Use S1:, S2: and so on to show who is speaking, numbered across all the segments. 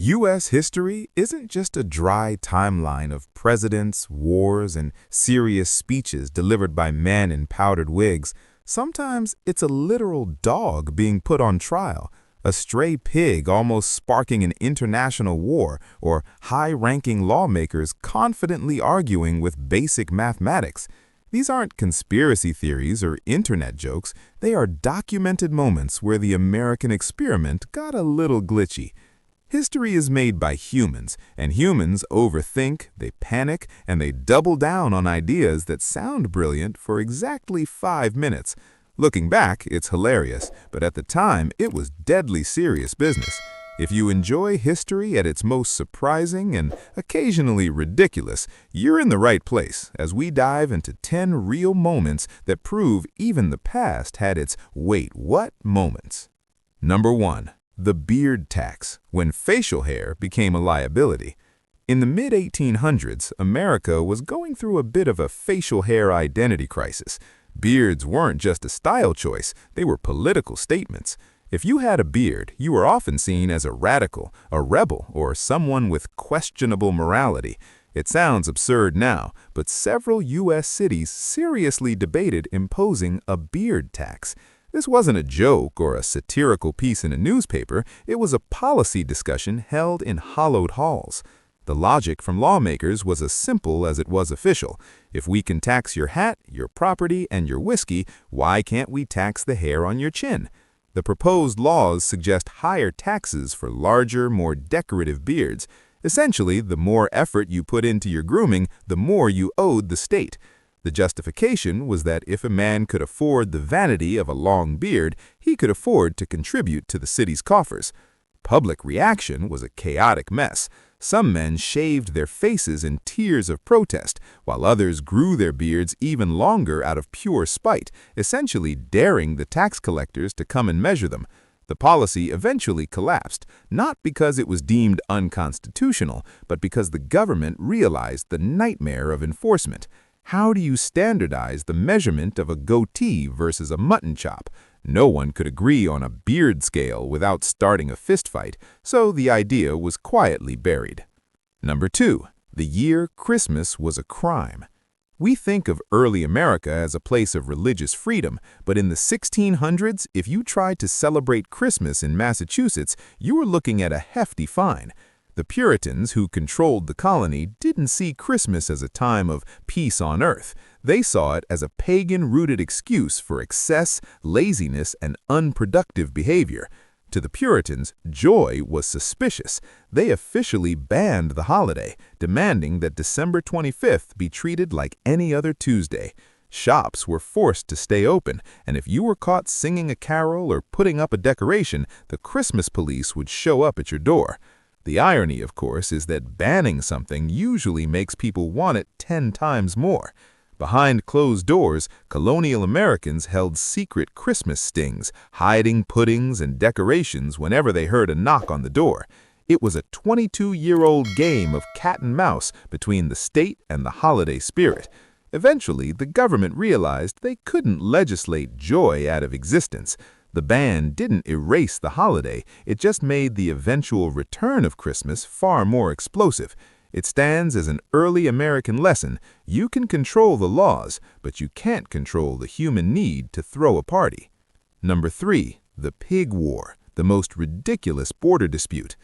S1: U.S. history isn't just a dry timeline of presidents, wars, and serious speeches delivered by men in powdered wigs. Sometimes it's a literal dog being put on trial, a stray pig almost sparking an international war, or high-ranking lawmakers confidently arguing with basic mathematics. These aren't conspiracy theories or internet jokes. They are documented moments where the American experiment got a little glitchy. History is made by humans, and humans overthink, they panic, and they double down on ideas that sound brilliant for exactly 5 minutes. Looking back, it's hilarious, but at the time, it was deadly serious business. If you enjoy history at its most surprising and occasionally ridiculous, you're in the right place as we dive into 10 real moments that prove even the past had its "wait, what?" moments. Number 1. The beard tax, when facial hair became a liability. In the mid-1800s, America was going through a bit of a facial hair identity crisis. Beards weren't just a style choice, they were political statements. If you had a beard, you were often seen as a radical, a rebel, or someone with questionable morality. It sounds absurd now, but several U.S. cities seriously debated imposing a beard tax. This wasn't a joke or a satirical piece in a newspaper, it was a policy discussion held in hallowed halls. The logic from lawmakers was as simple as it was official. If we can tax your hat, your property, and your whiskey, why can't we tax the hair on your chin? The proposed laws suggest higher taxes for larger, more decorative beards. Essentially, the more effort you put into your grooming, the more you owed the state. The justification was that if a man could afford the vanity of a long beard, he could afford to contribute to the city's coffers. Public reaction was a chaotic mess. Some men shaved their faces in tears of protest, while others grew their beards even longer out of pure spite, essentially daring the tax collectors to come and measure them. The policy eventually collapsed, not because it was deemed unconstitutional, but because the government realized the nightmare of enforcement. How do you standardize the measurement of a goatee versus a mutton chop? No one could agree on a beard scale without starting a fistfight, so the idea was quietly buried. Number 2. The year Christmas was a crime. We think of early America as a place of religious freedom, but in the 1600s, if you tried to celebrate Christmas in Massachusetts, you were looking at a hefty fine. The Puritans, who controlled the colony, didn't see Christmas as a time of peace on earth. They saw it as a pagan-rooted excuse for excess, laziness, and unproductive behavior. To the Puritans, joy was suspicious. They officially banned the holiday, demanding that December 25th be treated like any other Tuesday. Shops were forced to stay open, and if you were caught singing a carol or putting up a decoration, the Christmas police would show up at your door. The irony, of course, is that banning something usually makes people want it 10 times more. Behind closed doors, colonial Americans held secret Christmas stings, hiding puddings and decorations whenever they heard a knock on the door. It was a 22-year-old game of cat and mouse between the state and the holiday spirit. Eventually, the government realized they couldn't legislate joy out of existence. The ban didn't erase the holiday, it just made the eventual return of Christmas far more explosive. It stands as an early American lesson. You can control the laws, but you can't control the human need to throw a party. Number 3. The Pig War, the most ridiculous border dispute.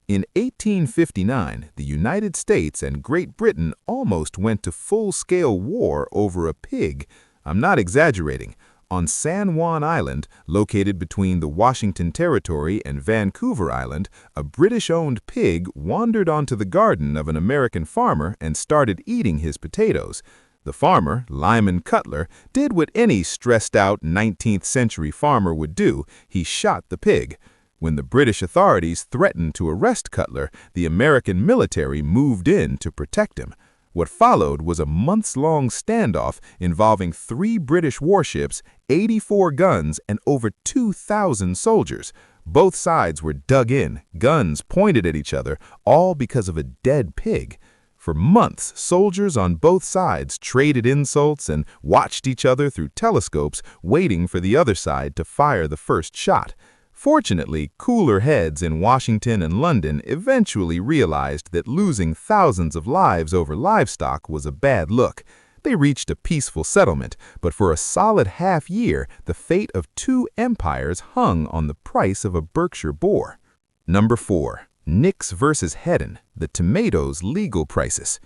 S1: In 1859, the United States and Great Britain almost went to full-scale war over a pig. I'm not exaggerating. On San Juan Island, located between the Washington Territory and Vancouver Island, a British-owned pig wandered onto the garden of an American farmer and started eating his potatoes. The farmer, Lyman Cutler, did what any stressed-out 19th-century farmer would do. He shot the pig. When the British authorities threatened to arrest Cutler, the American military moved in to protect him. What followed was a months-long standoff involving 3 British warships, 84 guns, and over 2,000 soldiers. Both sides were dug in, guns pointed at each other, all because of a dead pig. For months, soldiers on both sides traded insults and watched each other through telescopes, waiting for the other side to fire the first shot. Fortunately, cooler heads in Washington and London eventually realized that losing thousands of lives over livestock was a bad look. They reached a peaceful settlement, but for a solid half-year, the fate of two empires hung on the price of a Berkshire boar. Number 4. Nix versus Hedden, the tomatoes' legal crisis.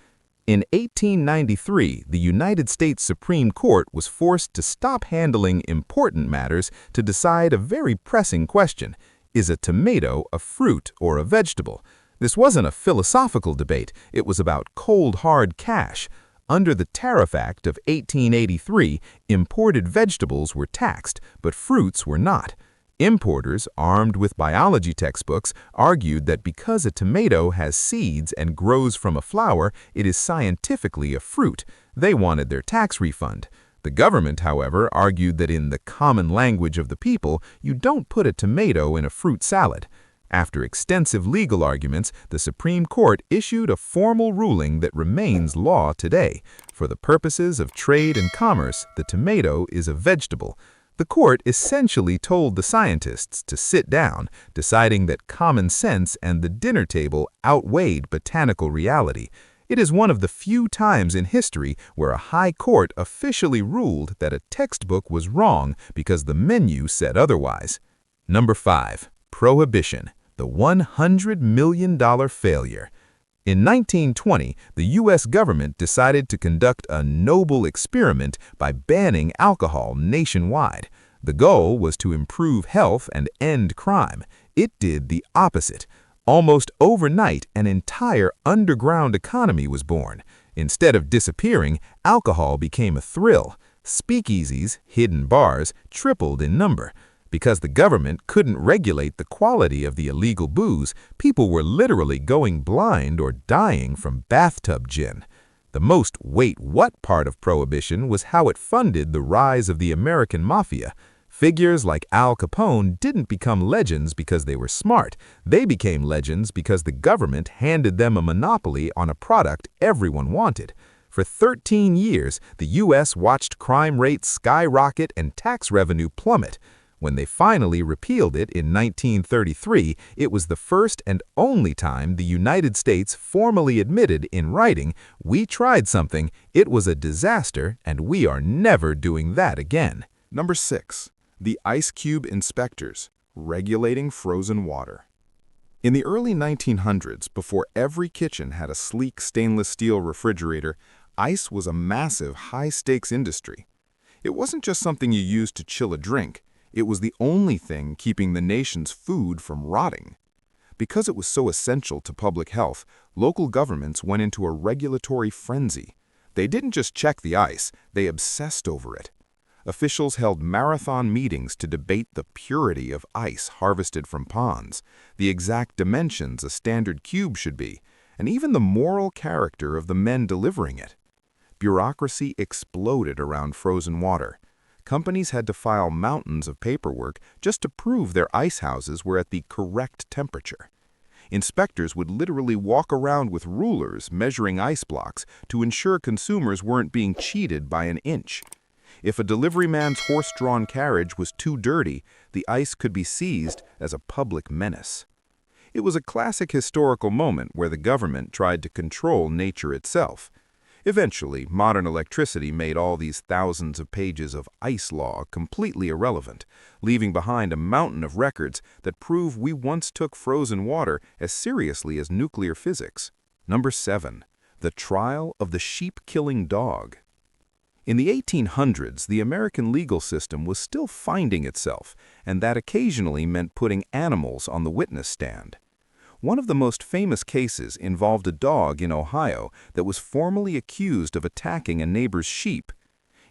S1: In 1893, the United States Supreme Court was forced to stop handling important matters to decide a very pressing question: is a tomato a fruit or a vegetable? This wasn't a philosophical debate, it was about cold hard cash. Under the Tariff Act of 1883, imported vegetables were taxed, but fruits were not. Importers, armed with biology textbooks, argued that because a tomato has seeds and grows from a flower, it is scientifically a fruit. They wanted their tax refund. The government, however, argued that in the common language of the people, you don't put a tomato in a fruit salad. After extensive legal arguments, the Supreme Court issued a formal ruling that remains law today. For the purposes of trade and commerce, the tomato is a vegetable. The court essentially told the scientists to sit down, deciding that common sense and the dinner table outweighed botanical reality. It is one of the few times in history where a high court officially ruled that a textbook was wrong because the menu said otherwise. Number 5. Prohibition, the $100 million failure. In 1920, the U.S. government decided to conduct a noble experiment by banning alcohol nationwide. The goal was to improve health and end crime. It did the opposite. Almost overnight, an entire underground economy was born. Instead of disappearing, alcohol became a thrill. Speakeasies, hidden bars, tripled in number. Because the government couldn't regulate the quality of the illegal booze, people were literally going blind or dying from bathtub gin. The most wait-what part of Prohibition was how it funded the rise of the American mafia. Figures like Al Capone didn't become legends because they were smart. They became legends because the government handed them a monopoly on a product everyone wanted. For 13 years, the U.S. watched crime rates skyrocket and tax revenue plummet. When they finally repealed it in 1933, it was the first and only time the United States formally admitted in writing, "We tried something, it was a disaster, and we are never doing that again."
S2: Number 6. The Ice Cube Inspectors, regulating frozen water. In the early 1900s, before every kitchen had a sleek stainless steel refrigerator, ice was a massive, high-stakes industry. It wasn't just something you used to chill a drink. It was the only thing keeping the nation's food from rotting. Because it was so essential to public health, local governments went into a regulatory frenzy. They didn't just check the ice, they obsessed over it. Officials held marathon meetings to debate the purity of ice harvested from ponds, the exact dimensions a standard cube should be, and even the moral character of the men delivering it. Bureaucracy exploded around frozen water. Companies had to file mountains of paperwork just to prove their ice houses were at the correct temperature. Inspectors would literally walk around with rulers measuring ice blocks to ensure consumers weren't being cheated by an inch. If a delivery man's horse-drawn carriage was too dirty, the ice could be seized as a public menace. It was a classic historical moment where the government tried to control nature itself. Eventually, modern electricity made all these thousands of pages of ice law completely irrelevant, leaving behind a mountain of records that prove we once took frozen water as seriously as nuclear physics. Number 7. The Trial of the Sheep-Killing Dog. In the 1800s, the American legal system was still finding itself, and that occasionally meant putting animals on the witness stand. One of the most famous cases involved a dog in Ohio that was formally accused of attacking a neighbor's sheep.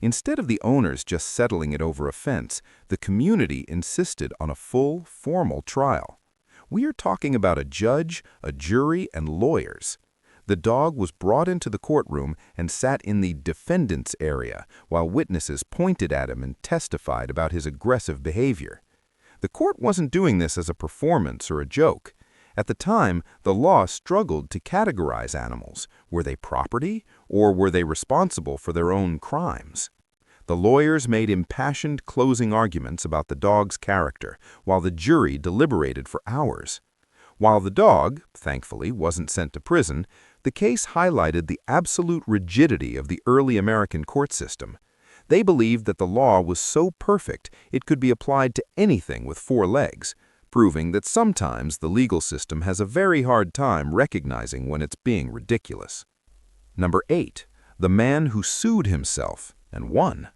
S2: Instead of the owners just settling it over a fence, the community insisted on a full, formal trial. We are talking about a judge, a jury, and lawyers. The dog was brought into the courtroom and sat in the defendant's area while witnesses pointed at him and testified about his aggressive behavior. The court wasn't doing this as a performance or a joke. At the time, the law struggled to categorize animals. Were they property, or were they responsible for their own crimes? The lawyers made impassioned closing arguments about the dog's character, while the jury deliberated for hours. While the dog, thankfully, wasn't sent to prison, the case highlighted the absolute rigidity of the early American court system. They believed that the law was so perfect it could be applied to anything with four legs, proving that sometimes the legal system has a very hard time recognizing when it's being ridiculous. Number 8. The man who sued himself and won.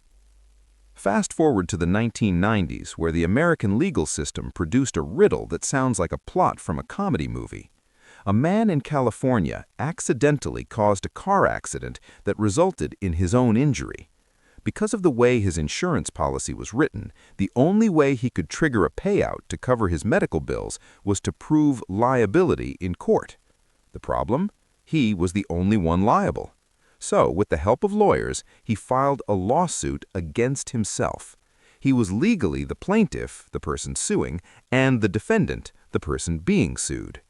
S2: Fast forward to the 1990s, where the American legal system produced a riddle that sounds like a plot from a comedy movie. A man in California accidentally caused a car accident that resulted in his own injury. Because of the way his insurance policy was written, the only way he could trigger a payout to cover his medical bills was to prove liability in court. The problem? He was the only one liable. So, with the help of lawyers, he filed a lawsuit against himself. He was legally the plaintiff, the person suing, and the defendant, the person being sued.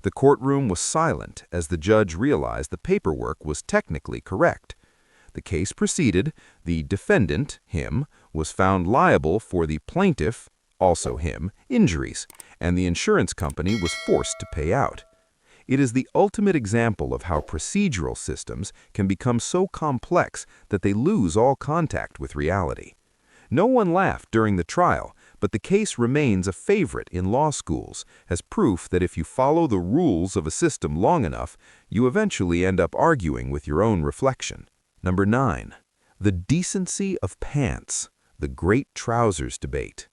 S2: The courtroom was silent as the judge realized the paperwork was technically correct. The case proceeded. The defendant, him, was found liable for the plaintiff, also him, injuries, and the insurance company was forced to pay out. It is the ultimate example of how procedural systems can become so complex that they lose all contact with reality. No one laughed during the trial, but the case remains a favorite in law schools as proof that if you follow the rules of a system long enough, you eventually end up arguing with your own reflection. Number 9. The decency of pants, the great trousers debate.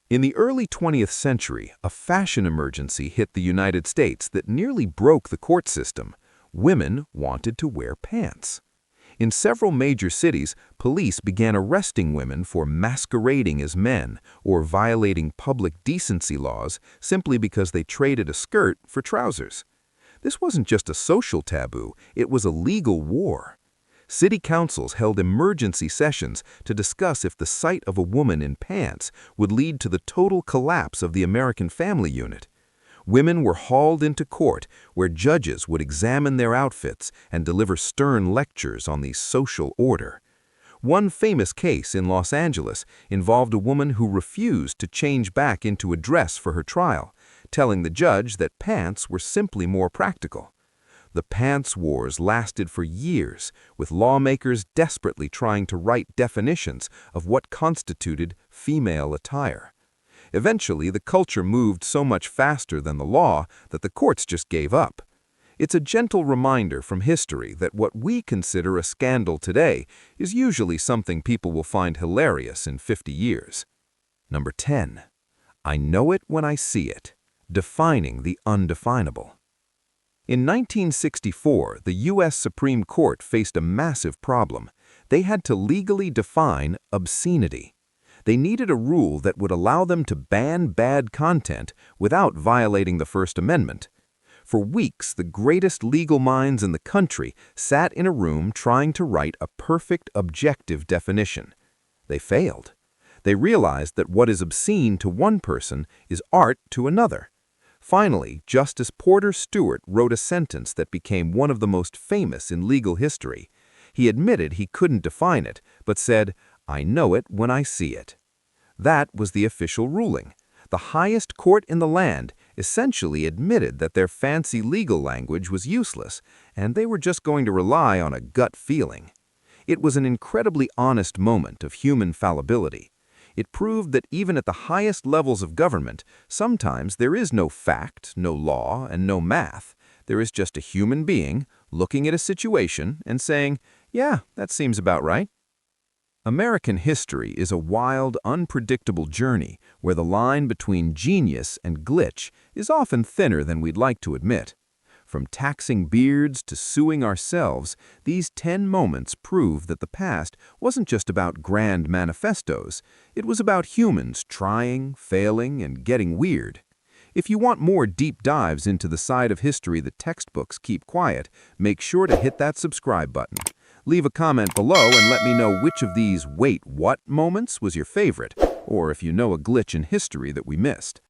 S2: In the early 20th century, a fashion emergency hit the United States that nearly broke the court system. Women wanted to wear pants. In several major cities, police began arresting women for masquerading as men or violating public decency laws simply because they traded a skirt for trousers. This wasn't just a social taboo, it was a legal war. City councils held emergency sessions to discuss if the sight of a woman in pants would lead to the total collapse of the American family unit. Women were hauled into court, where judges would examine their outfits and deliver stern lectures on the social order. One famous case in Los Angeles involved a woman who refused to change back into a dress for her trial, telling the judge that pants were simply more practical. The pants wars lasted for years, with lawmakers desperately trying to write definitions of what constituted female attire. Eventually, the culture moved so much faster than the law that the courts just gave up. It's a gentle reminder from history that what we consider a scandal today is usually something people will find hilarious in 50 years. Number 10. I know it when I see it. Defining the undefinable. In 1964, the U.S. Supreme Court faced a massive problem. They had to legally define obscenity. They needed a rule that would allow them to ban bad content without violating the First Amendment. For weeks, the greatest legal minds in the country sat in a room trying to write a perfect objective definition. They failed. They realized that what is obscene to one person is art to another. Finally, Justice Porter Stewart wrote a sentence that became one of the most famous in legal history. He admitted he couldn't define it, but said, "I know it when I see it." That was the official ruling. The highest court in the land essentially admitted that their fancy legal language was useless, and they were just going to rely on a gut feeling. It was an incredibly honest moment of human fallibility. It proved that even at the highest levels of government, sometimes there is no fact, no law, and no math. There is just a human being looking at a situation and saying, "Yeah, that seems about right." American history is a wild, unpredictable journey where the line between genius and glitch is often thinner than we'd like to admit. From taxing beards to suing ourselves, these 10 moments prove that the past wasn't just about grand manifestos. It was about humans trying, failing, and getting weird. If you want more deep dives into the side of history that textbooks keep quiet, make sure to hit that subscribe button. Leave a comment below and let me know which of these "wait, what" moments was your favorite, or if you know a glitch in history that we missed.